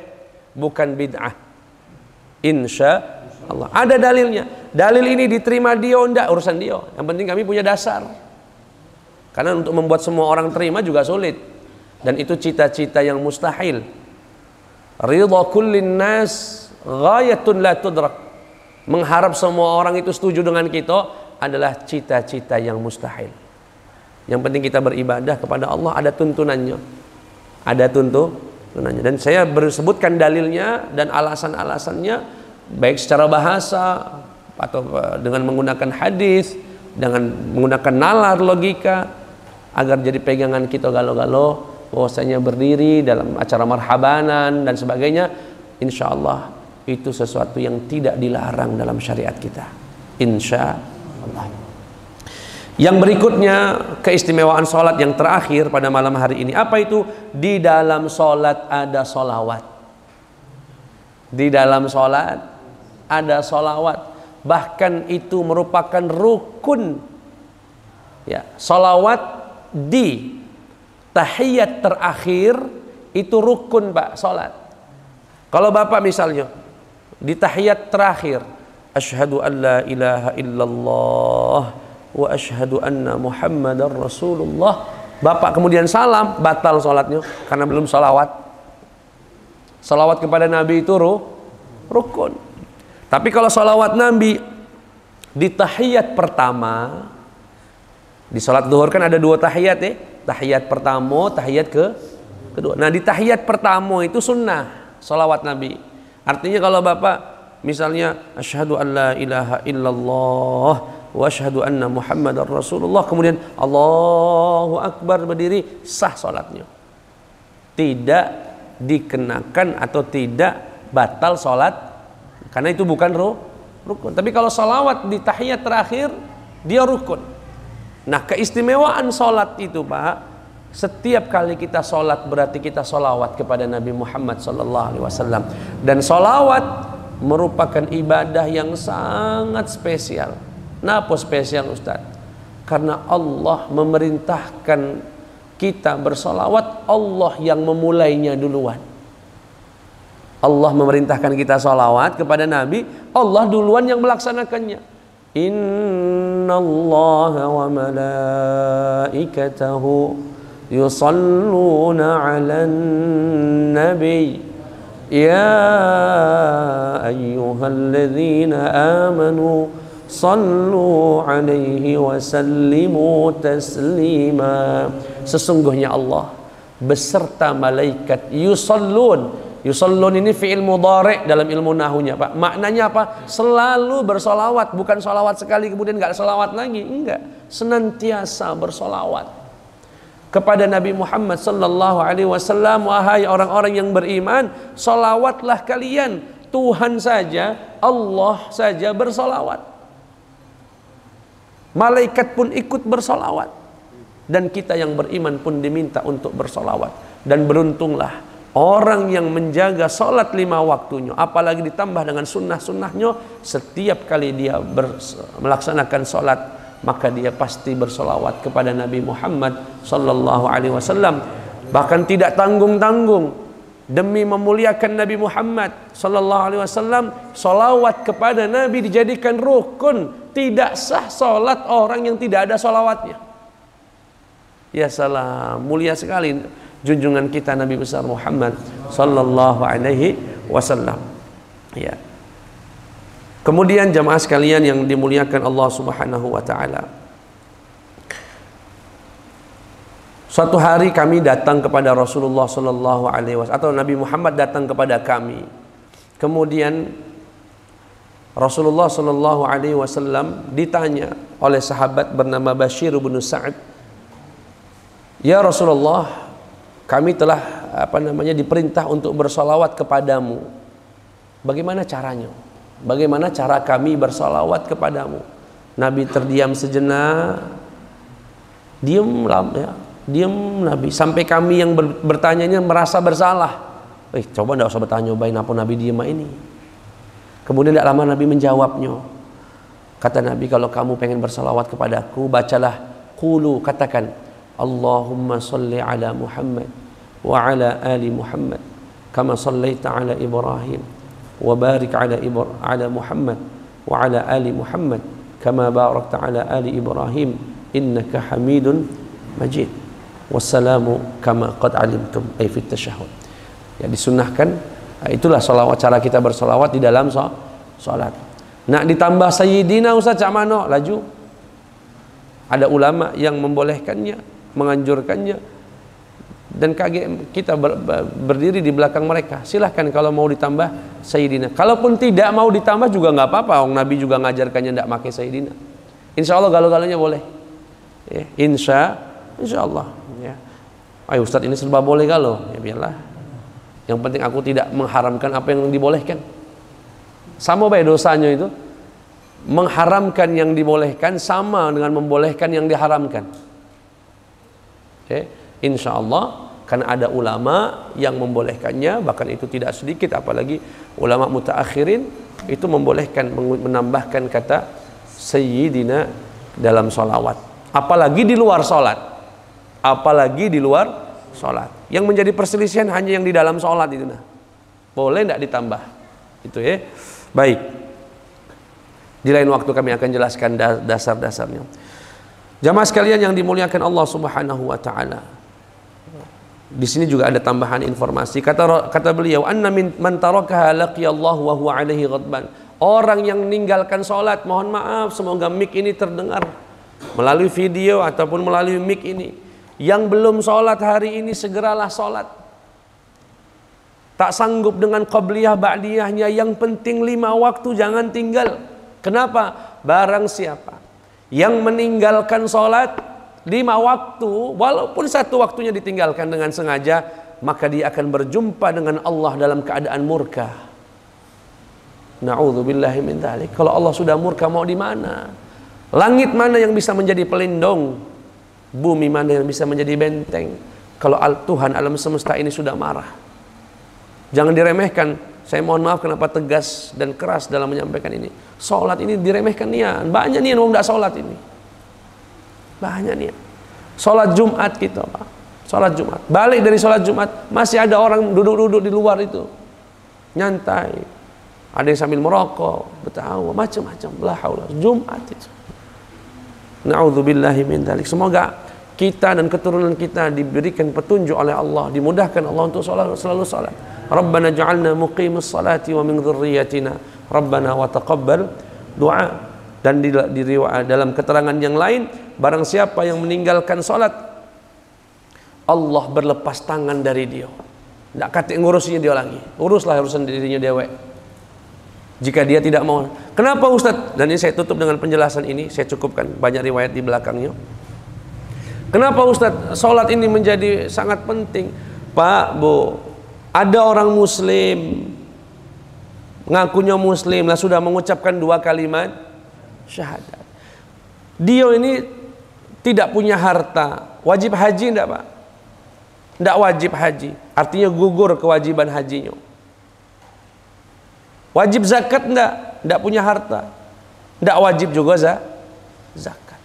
Speaker 2: Bukan bid'ah. Insya Allah. Ada dalilnya. Dalil ini diterima dia enggak, urusan dia. Yang penting kami punya dasar. Karena untuk membuat semua orang terima juga sulit. Dan itu cita-cita yang mustahil. Ridha kullin nas ghayatun la tudrak. Mengharap semua orang itu setuju dengan kita adalah cita-cita yang mustahil. Yang penting kita beribadah kepada Allah, ada tuntunannya. Ada tuntunannya. Dan saya bersebutkan dalilnya dan alasan-alasannya baik secara bahasa atau dengan menggunakan hadis, dengan menggunakan nalar logika agar jadi pegangan kita galo-galo bahwasanya berdiri dalam acara marhabanan dan sebagainya, insya Allah itu sesuatu yang tidak dilarang dalam syariat kita, insya Allah. Yang berikutnya, keistimewaan sholat yang terakhir pada malam hari ini. Apa itu? Di dalam sholat ada sholawat. Di dalam sholat ada sholawat. Bahkan itu merupakan rukun. Ya, sholawat di tahiyat terakhir itu rukun Pak, sholat. Kalau Bapak misalnya di tahiyat terakhir, asyhadu an la ilaha illallah wa asyhadu anna Muhammadar Rasulullah, Bapak kemudian salam, batal sholatnya karena belum sholawat. Sholawat kepada Nabi itu rukun. Tapi kalau sholawat Nabi di tahiyat pertama, di sholat zuhur kan ada 2 tahiyat ya. Tahiyat pertama, tahiyat kedua. Nah di tahiyat pertama itu sunnah sholawat Nabi. Artinya kalau Bapak misalnya asyhadu an la ilaha illallah wa asyhadu anna muhammadar rasulullah, kemudian Allahu akbar berdiri, sah sholatnya. Tidak dikenakan atau tidak batal sholat karena itu bukan rukun. Tapi kalau sholawat di tahiyat terakhir dia rukun. Nah keistimewaan sholat itu Pak, setiap kali kita sholat berarti kita sholawat kepada Nabi Muhammad SAW. Dan sholawat merupakan ibadah yang sangat spesial. Kenapa spesial Ustaz? Karena Allah memerintahkan kita bersolawat, Allah yang memulainya duluan. Allah memerintahkan kita sholawat kepada Nabi, Allah duluan yang melaksanakannya. Innallaha wa malaikatahu yusalluna 'alan nabi ya ayyuhalladzina amanu sallu 'alaihi wa sallimu taslima. Sesungguhnya Allah beserta malaikat yusallun. Yusallun ini fi'il mudhari' dalam ilmu nahunya Pak. Maknanya apa? Selalu bersolawat, bukan solawat sekali kemudian nggak solawat lagi. Enggak, senantiasa bersolawat kepada Nabi Muhammad sallallahu alaihi wasallam. Wahai orang-orang yang beriman, solawatlah kalian. Tuhan saja, Allah saja bersolawat. Malaikat pun ikut bersolawat. Dan kita yang beriman pun diminta untuk bersolawat. Dan beruntunglah orang yang menjaga sholat 5 waktunya, apalagi ditambah dengan sunnah-sunnahnya, setiap kali dia melaksanakan sholat, maka dia pasti bersolawat kepada Nabi Muhammad sallallahu alaihi wasallam. Bahkan tidak tanggung-tanggung, demi memuliakan Nabi Muhammad sallallahu alaihi wasallam, solawat kepada Nabi dijadikan rukun. Tidak sah sholat orang yang tidak ada solawatnya. Ya salam, mulia sekali junjungan kita Nabi besar Muhammad sallallahu alaihi wasallam. Ya. Kemudian jamaah sekalian yang dimuliakan Allah Subhanahu wa taala. Suatu hari kami datang kepada Rasulullah sallallahu alaihi wasallam, atau Nabi Muhammad datang kepada kami. Kemudian Rasulullah sallallahu alaihi wasallam ditanya oleh sahabat bernama Bashir bin Sa'ad, "Ya Rasulullah, kami telah diperintah untuk bersolawat kepadamu. Bagaimana caranya? Bagaimana cara kami bersolawat kepadamu?" Nabi terdiam sejenak, diam Nabi sampai kami yang bertanyanya merasa bersalah. Coba tidak usah bertanya, baik apa Nabi diam ini. Kemudian tidak lama Nabi menjawabnya. Kata Nabi, kalau kamu pengen bersolawat kepadaku, bacalah qulu, katakan Allahumma salli ala Muhammad wa ala ali Muhammad kama sallaita ala Ibrahim wa barik ala Muhammad wa ala ali Muhammad kama barakta ala ali Ibrahim innaka Hamidun Majid. Wassalamu kama qad alimtum ay fit tasyahhud. Ya, disunnahkan. Itulah salawat, cara kita bersolawat di dalam salat. Nak ditambah sayyidina Ustaz cak mano laju. Ada ulama yang membolehkannya, menganjurkannya, dan kita berdiri di belakang mereka. Silahkan kalau mau ditambah sayyidina. Kalaupun tidak mau ditambah juga nggak apa-apa. Orang Nabi juga ngajarkannya tidak pakai sayyidina. Insya Allah galau-galaunya boleh. Ya, insya Allah. Ya. Ayo Ustaz ini serba boleh galau. Ya biarlah. Yang penting aku tidak mengharamkan apa yang dibolehkan. Sama baik dosanya itu. Mengharamkan yang dibolehkan sama dengan membolehkan yang diharamkan. Okay. Insya Allah, karena ada ulama yang membolehkannya, bahkan itu tidak sedikit, apalagi ulama mutaakhirin itu membolehkan menambahkan kata sayyidina dalam sholawat. Apalagi di luar sholat. Apalagi di luar sholat. Yang menjadi perselisihan hanya yang di dalam sholat itu. Nah, boleh tidak ditambah? Itu ya. Baik. Di lain waktu kami akan jelaskan dasar-dasarnya. Jamaah sekalian yang dimuliakan Allah Subhanahu wa taala. Di sini juga ada tambahan informasi. Kata beliau, "Anna man tarakaha laqiyallahu wa huwa alaihi ghadban." Orang yang meninggalkan salat, mohon maaf, semoga mic ini terdengar melalui video ataupun melalui mic ini. Yang belum salat hari ini segeralah salat. Tak sanggup dengan qabliyah ba'diyahnya, yang penting 5 waktu jangan tinggal. Kenapa? Barang siapa yang meninggalkan sholat 5 waktu, walaupun 1 waktunya ditinggalkan dengan sengaja, maka dia akan berjumpa dengan Allah dalam keadaan murka. Na'udzubillahi min dzalik. Kalau Allah sudah murka, mau di mana? Langit mana yang bisa menjadi pelindung? Bumi mana yang bisa menjadi benteng? Kalau Tuhan alam semesta ini sudah marah. Jangan diremehkan. Saya mohon maaf kenapa tegas dan keras dalam menyampaikan ini. Sholat ini diremehkan nian. Banyak nian orang tidak sholat ini. Banyak nian. Sholat Jumat kita, Pak. Sholat Jumat. Balik dari sholat Jumat, masih ada orang duduk-duduk di luar itu. Nyantai. Ada yang sambil merokok, bertawa, macam-macam. La haula. Jumat itu. Na'udzubillahi min dzalik. Semoga kita dan keturunan kita diberikan petunjuk oleh Allah, dimudahkan Allah untuk selalu salat. Rabbana ja'alna muqimus salati wa min dzurriyyatina Rabbana wa taqabbal du'a. Dan dalam keterangan yang lain, barang siapa yang meninggalkan salat, Allah berlepas tangan dari dia. Tidak kata ngurusinya dia lagi. Uruslah urusan dirinya dewek. Jika dia tidak mau. Kenapa Ustaz? Dan ini saya tutup dengan penjelasan ini, saya cukupkan, banyak riwayat di belakangnya. Kenapa Ustaz salat ini menjadi sangat penting? Pak, Bu, ada orang muslim ngakunya muslim, lah sudah mengucapkan 2 kalimat syahadat. Dia ini tidak punya harta, wajib haji enggak, Pak? Enggak wajib haji, artinya gugur kewajiban hajinya. Wajib zakat enggak? Enggak punya harta, enggak wajib juga zakat.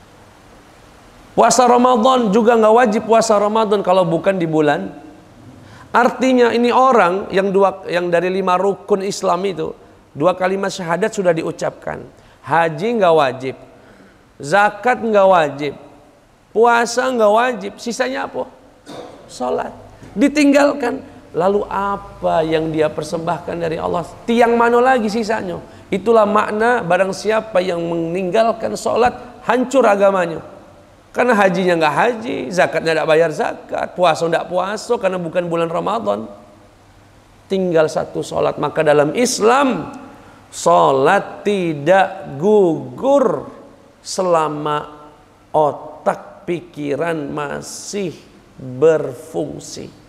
Speaker 2: Puasa Ramadan juga enggak wajib puasa Ramadan kalau bukan di bulan. Artinya ini orang yang dari 5 rukun Islam itu 2 kalimat syahadat sudah diucapkan. Haji enggak wajib, zakat enggak wajib, puasa enggak wajib, sisanya apa? Salat. Ditinggalkan. Lalu apa yang dia persembahkan dari Allah? Tiang mana lagi sisanya? Itulah makna barang siapa yang meninggalkan salat, hancur agamanya. Karena hajinya nggak haji, zakatnya nggak bayar zakat, puasa nggak puasa karena bukan bulan Ramadan. Tinggal 1 sholat. Maka dalam Islam, sholat tidak gugur selama otak pikiran masih berfungsi.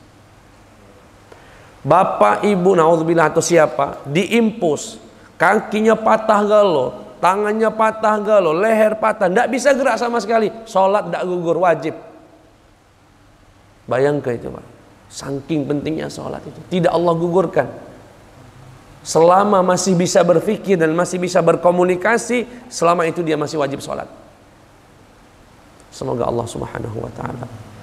Speaker 2: Bapak, ibu, naudzubillah atau siapa, diimpus, kakinya patah galo, tangannya patah galo, leher patah, tidak bisa gerak sama sekali, sholat tidak gugur, wajib. Bayangkan itu, Pak. Saking pentingnya sholat itu, tidak Allah gugurkan. Selama masih bisa berpikir dan masih bisa berkomunikasi, selama itu dia masih wajib sholat. Semoga Allah Subhanahu wa ta'ala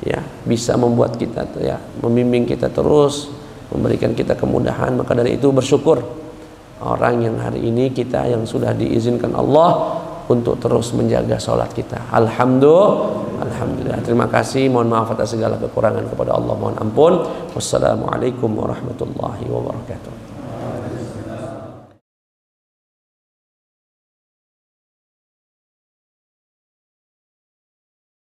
Speaker 2: ya bisa membuat kita ya, membimbing kita terus, memberikan kita kemudahan. Maka dari itu bersyukur orang yang hari ini kita yang sudah diizinkan Allah untuk terus menjaga sholat kita. Alhamdulillah. Terima kasih. Mohon maaf atas segala kekurangan kepada Allah. Mohon ampun. Wassalamualaikum warahmatullahi wabarakatuh.